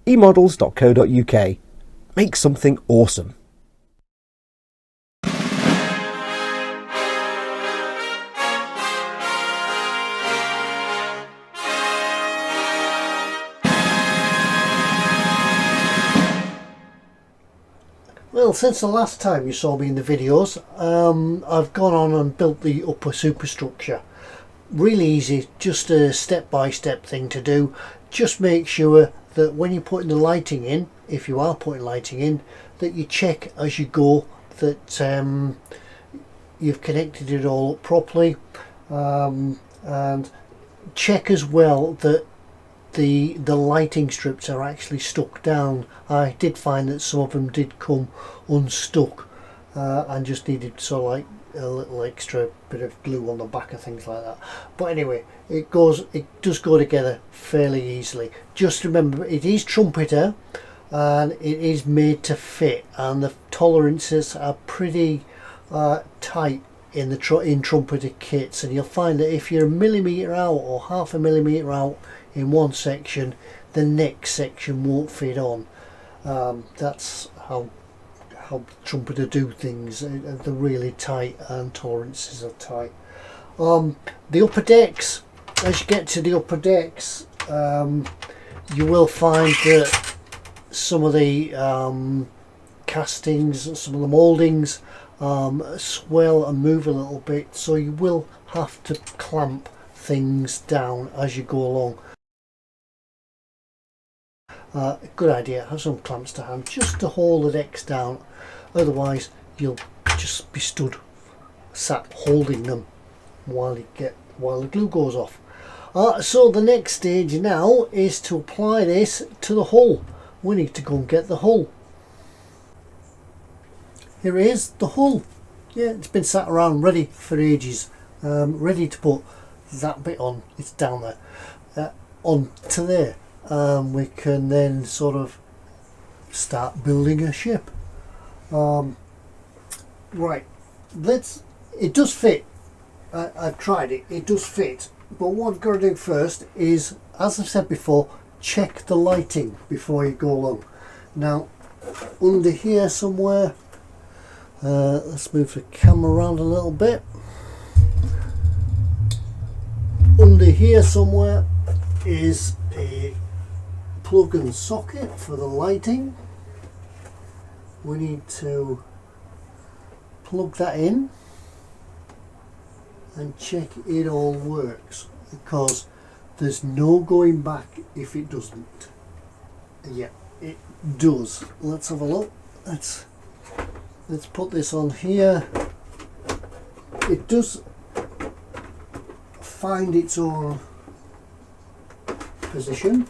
eModels.co.uk. Make something awesome. Well, since the last time you saw me in the videos, I've gone on and built the upper superstructure. Really easy, just a step-by-step thing to do. Just make sure that when you're putting the lighting in, if you are putting lighting in, that you check as you go that you've connected it all up properly, and check as well that the lighting strips are actually stuck down. I did find that some of them did come unstuck and just needed sort of like a little extra bit of glue on the back and things like that. But anyway, it does go together fairly easily. Just remember, it is Trumpeter and it is made to fit, and the tolerances are pretty tight in Trumpeter kits, and you'll find that if you're a millimetre out or half a millimetre out in one section, the next section won't fit on. That's how Trumpeter do things. They're really tight and tolerances are tight. The upper decks, as you get to the upper decks, you will find that some of the castings, some of the mouldings swell and move a little bit, so you will have to clamp things down as you go along. Good idea, have some clamps to hand just to hold the decks down, otherwise you'll just be sat holding them while the glue goes off. So the next stage now is to apply this to the hull. We need to go and get the hull. Here it is, the hull. Yeah, it's been sat around ready for ages, ready to put that bit on. It's down there, onto there. We can then sort of start building a ship. Right, it does fit. I've tried it, it does fit, but what I've got to do first is, as I've said before, check the lighting before you go along. Now, under here somewhere, let's move the camera around a little bit. Under here somewhere is a plug and socket for the lighting. We need to plug that in and check it all works, because there's no going back if it doesn't. Yeah, it does. Let's have a look. Let's put this on here. It does find its own position.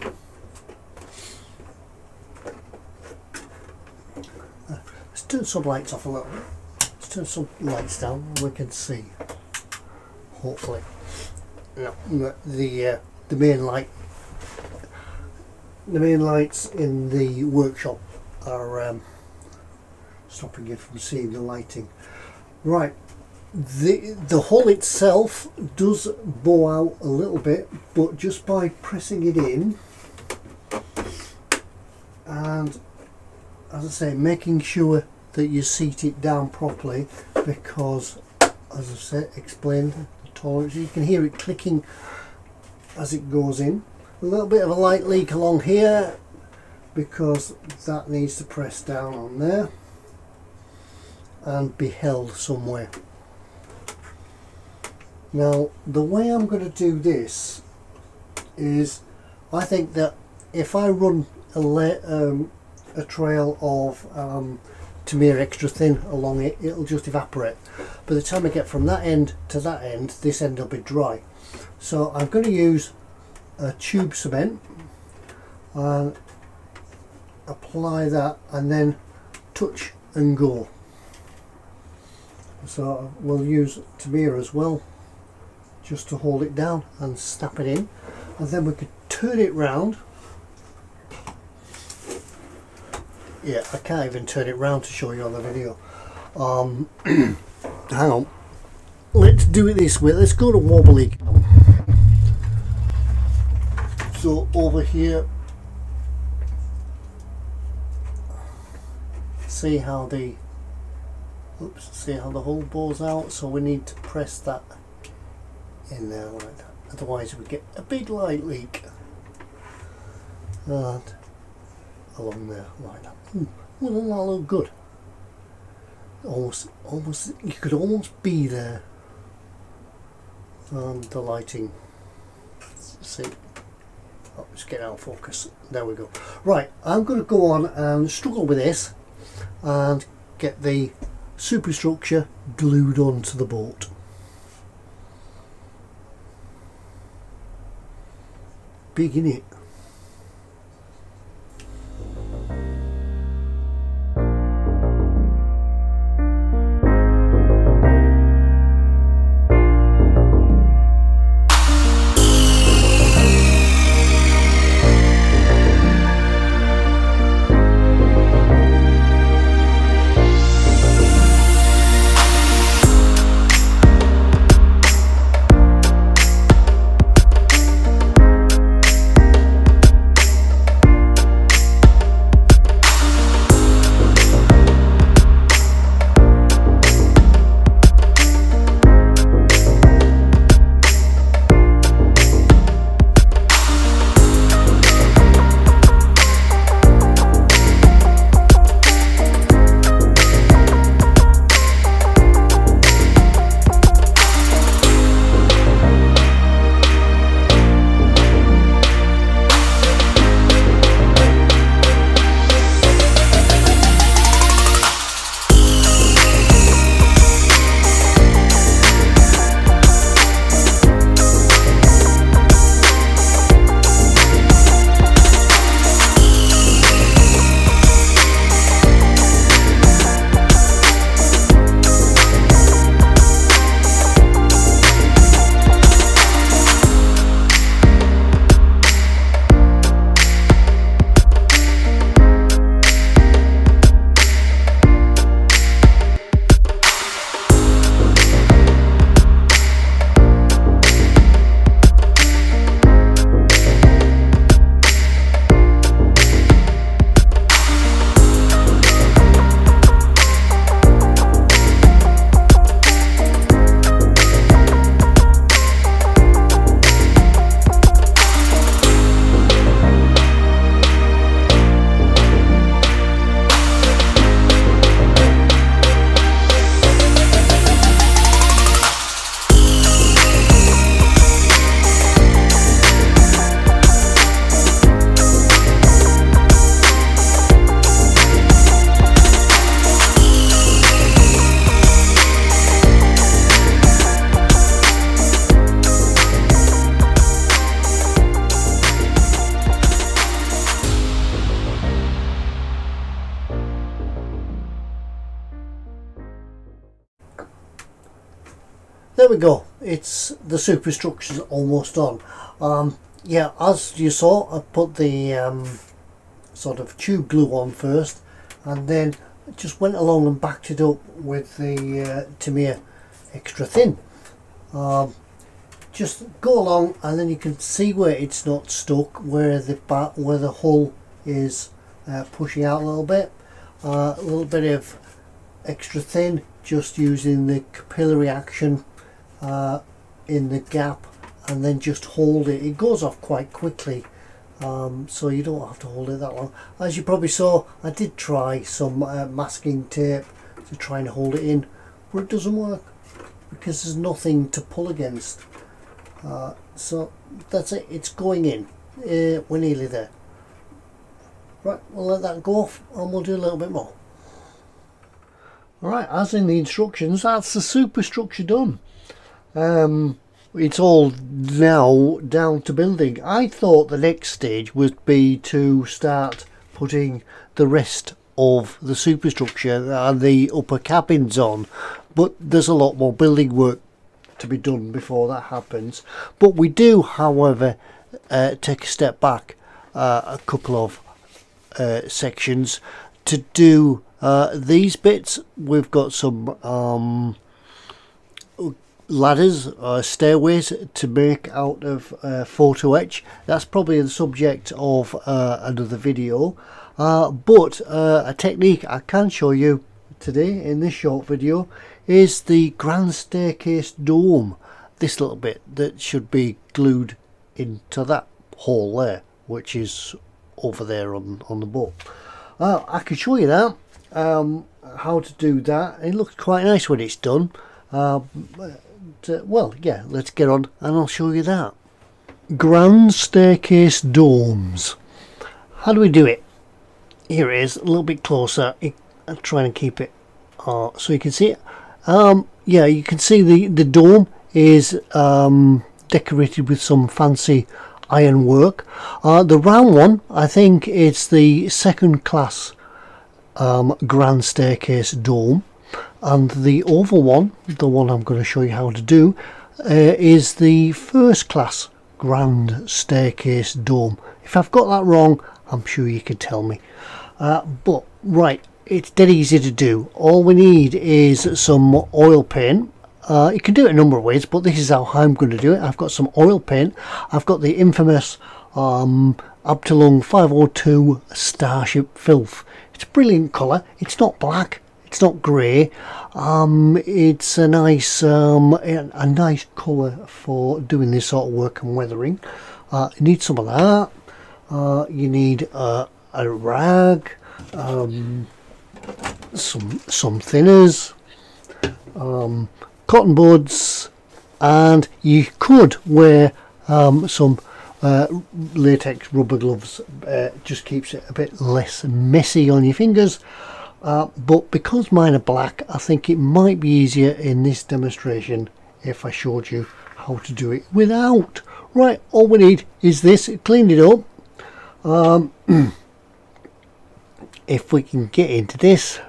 Let's turn some lights off a little bit. Let's turn some lights down and we can see, hopefully. The main lights in the workshop are stopping you from seeing the lighting. Right, the hull itself does bow out a little bit, but just by pressing it in and, as I say, making sure that you seat it down properly, because, as I've said, explained, the tolerance, you can hear it clicking as it goes in. A little bit of a light leak along here, because that needs to press down on there and be held somewhere. Now, the way I'm going to do this is, I think that if I run a trail of Tamiya extra thin along it, it'll just evaporate. By the time I get from that end to that end, this end will be dry. So I'm going to use a tube cement and apply that, and then touch and go. So we'll use Tamiya as well, just to hold it down and snap it in, and then we could turn it round. Yeah, I can't even turn it round to show you on the video. Hang on, let's do it this way. Let's go to wobbly. So over here see how the hole bores out, so we need to press that in there like that, otherwise we get a big light leak. And along there like that. Doesn't that look good? Almost, you could almost be there. And the lighting, see, oh, just get out of focus. There we go. Right, I'm going to go on and struggle with this and get the superstructure glued onto the boat. Big, innit? There we go, it's the superstructure's almost on. Yeah, as you saw, I put the sort of tube glue on first, and then just went along and backed it up with the Tamiya extra thin. Just go along and then you can see where it's not stuck, where the hull is pushing out a little bit. A little bit of extra thin, just using the capillary action in the gap, and then just hold it. It goes off quite quickly, so you don't have to hold it that long. As you probably saw, I did try some masking tape to try and hold it in, but it doesn't work because there's nothing to pull against. So that's it, it's going in. We're nearly there. Right, we'll let that go off and we'll do a little bit more. Alright, as in the instructions, that's the superstructure done. It's all now down to building. I thought the next stage would be to start putting the rest of the superstructure and the upper cabins on, but there's a lot more building work to be done before that happens. But we do, however, take a step back a couple of sections to do these bits. We've got some ladders or stairways to make out of photo etch. That's probably the subject of another video, but a technique I can show you today in this short video is the grand staircase dome. This little bit that should be glued into that hole there, which is over there on the boat. I can show you that, how to do that. It looks quite nice when it's done. Well, yeah, let's get on and I'll show you that. Grand staircase domes. How do we do it? Here it is, a little bit closer. I'm trying to keep it so you can see it. Yeah, you can see the dome is decorated with some fancy iron work. The round one, I think it's the second class grand staircase dome, and the oval one, the one I'm going to show you how to do, is the first class grand staircase dome. If I've got that wrong, I'm sure you can tell me. But right, it's dead easy to do. All we need is some oil paint. You can do it a number of ways, but this is how I'm going to do it. I've got some oil paint. I've got the infamous Abteilung 502 Starship Filth. It's a brilliant colour. It's not black. It's not grey. It's a nice colour for doing this sort of work and weathering. You need some of that. You need a rag, some thinners, cotton buds, and you could wear some latex rubber gloves. Just keeps it a bit less messy on your fingers. But because mine are black, I think it might be easier in this demonstration if I showed you how to do it without. Right, all we need is this. Cleaned it up. If we can get into this,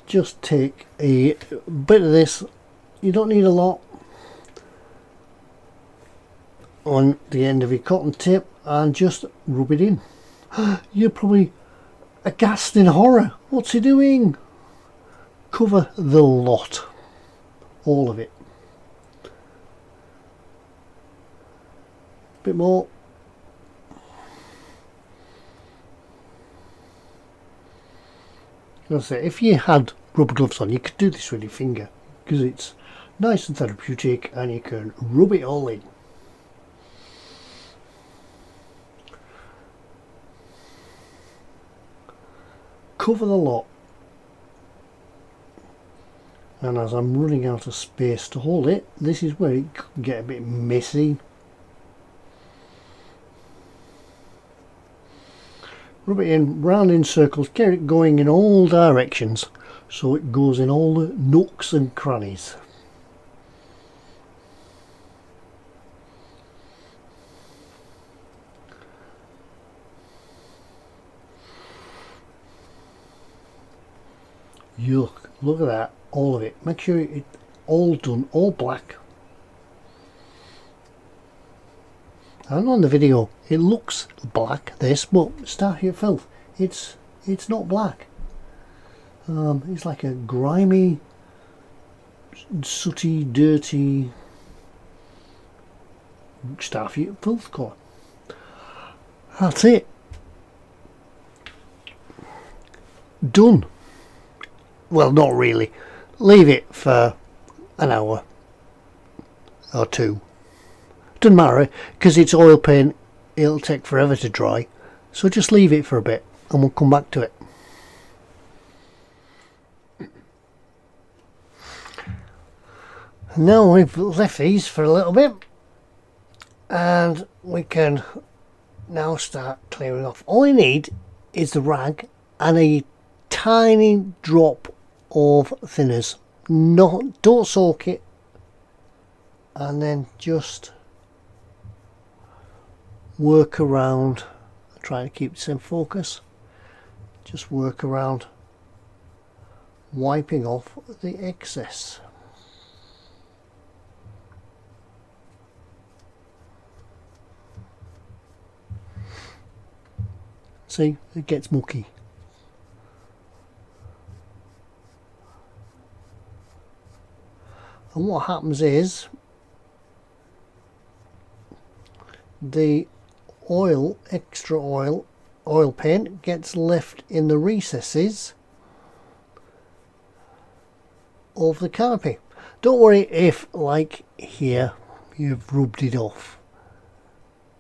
just take a bit of this. You don't need a lot. On the end of your cotton tip and just rub it in. You're probably aghast in horror. What's he doing? Cover the lot, all of it. Bit more. I say, if you had rubber gloves on, you could do this with your finger because it's nice and therapeutic, and you can rub it all in. Cover the lot. And as I'm running out of space to hold it, this is where it can get a bit messy. Rub it in, round in circles, get it going in all directions so it goes in all the nooks and crannies. Yuck, look at that, all of it. Make sure it's all done, all black. And on the video it looks black, this, but Starship Filth, it's not black. It's like a grimy, sooty, dirty Starship Filth colour. That's it. Done. Well, not really. Leave it for an hour or two. Doesn't matter, because it's oil paint, it'll take forever to dry, so just leave it for a bit and we'll come back to it. Now we've left these for a little bit and we can now start clearing off. All you need is the rag and a tiny drop of thinners. Don't soak it, and then just work around. Try to keep this in focus. Just work around wiping off the excess. See, it gets mucky. and what happens is the extra oil paint gets left in the recesses of the canopy. Don't worry if, like here, you've rubbed it off.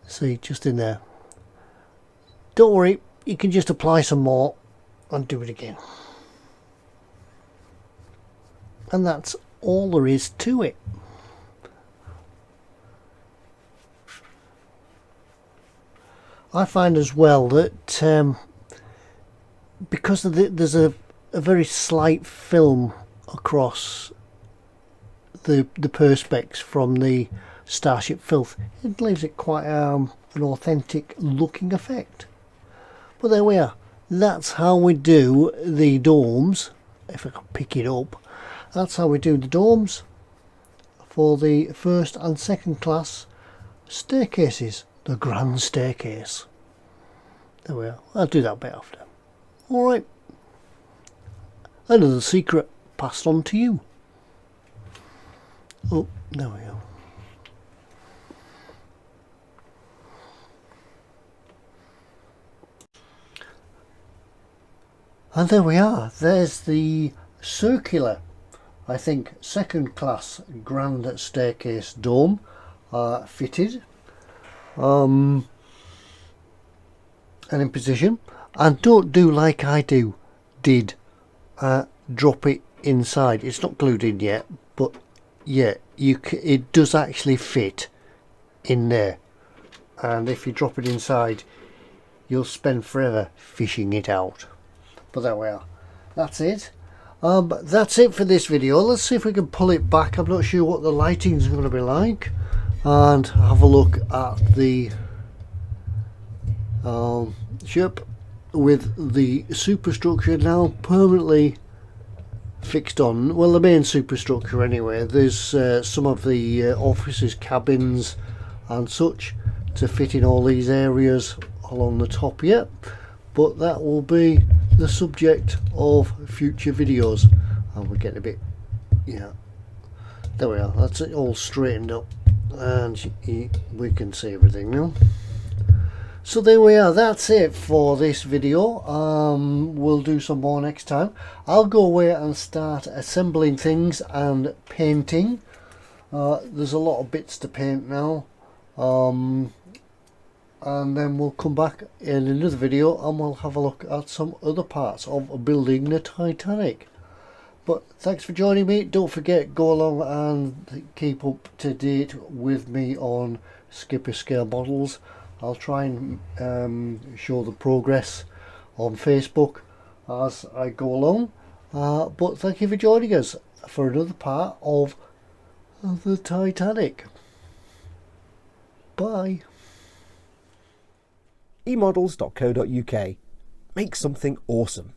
See, just in there. Don't worry, you can just apply some more and do it again. And that's all there is to it. I find as well that because there's a very slight film across the perspex from the Starship Filth, it leaves it quite an authentic looking effect. But there we are. That's how we do the domes. If I can pick it up, that's how we do the domes for the first and second class staircases. The grand staircase. There we are. I'll do that bit after. Alright. Another secret passed on to you. Oh, there we go. And there we are. There's the circular, I think, second class grand staircase dome fitted. And in position, and don't do like I did drop it inside. It's not glued in yet, but yeah, it does actually fit in there, and if you drop it inside you'll spend forever fishing it out. But there we are. That's it. That's it for this video. Let's see if we can pull it back. I'm not sure what the lighting's going to be like, and have a look at the ship with the superstructure now permanently fixed on. Well, the main superstructure anyway. There's some of the offices, cabins and such to fit in all these areas along the top yet, but that will be the subject of future videos. And we're getting a bit, yeah, there we are. That's it all straightened up, and we can see everything now. So there we are. That's it for this video. We'll do some more next time. I'll go away and start assembling things and painting. There's a lot of bits to paint now, and then we'll come back in another video and we'll have a look at some other parts of building the Titanic. But thanks for joining me. Don't forget, go along and keep up to date with me on Skipper Scale Models. I'll try and show the progress on Facebook as I go along. But thank you for joining us for another part of the Titanic. Bye. eModels.co.uk. Make something awesome.